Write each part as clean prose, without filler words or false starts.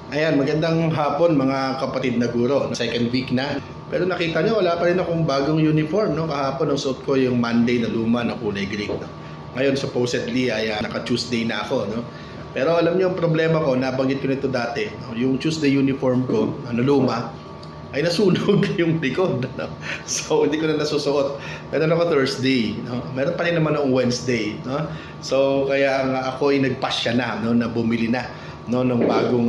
Ayan, magandang hapon mga kapatid na guro. Second week na. Pero nakita nyo, wala pa rin akong bagong uniform. No? Kahapon, ang suot ko yung Monday na luma na kulay green. No? Ngayon, supposedly, ay naka-Tuesday na ako. No? Pero alam nyo, ang problema ko, nabanggit ko nito dati. No? Yung Tuesday uniform ko, luma, ay nasunog yung likod. No? So, hindi ko na nasusuot. Meron ako Thursday. No? Meron pa rin naman akong Wednesday. No? So, kaya ako ay nagpasya na, no? Na bumili na, no, ng bagong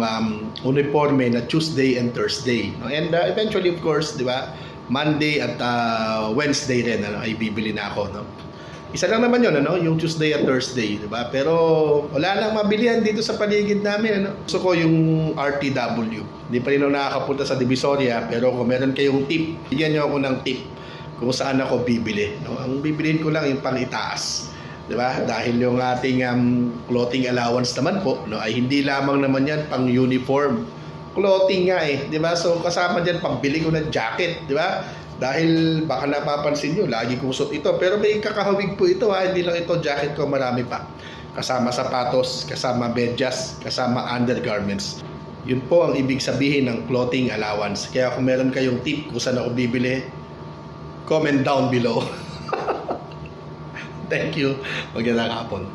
uniforme na Tuesday and Thursday. No? And eventually, of course, di ba, Monday at Wednesday rin, ay bibili na ako. No? Isa lang naman yun, yung Tuesday at Thursday, di ba? Pero wala nang mabilihan dito sa paligid namin. Gusto ko yung RTW. Hindi pa rin ako nakakapunta sa Divisoria, pero kung meron kayong tip, bigyan nyo ako ng tip kung saan ako bibili. No? Ang bibiliin ko lang yung pang-itaas. Diba? Dahil yung ating clothing allowance naman po, no, ay hindi lamang naman yan pang uniform. Clothing nga eh, 'di ba? So kasama diyan pambili ko ng jacket, 'di ba? Dahil baka napapansin niyo, lagi kong suot ito, pero may kakahawig po ito ha, hindi lang ito jacket ko, marami pa. Kasama sapatos, kasama medyas, kasama undergarments. Yun po ang ibig sabihin ng clothing allowance. Kaya kung meron kayong tip kung saan ako bibili, comment down below. Thank you. Magandang hapon.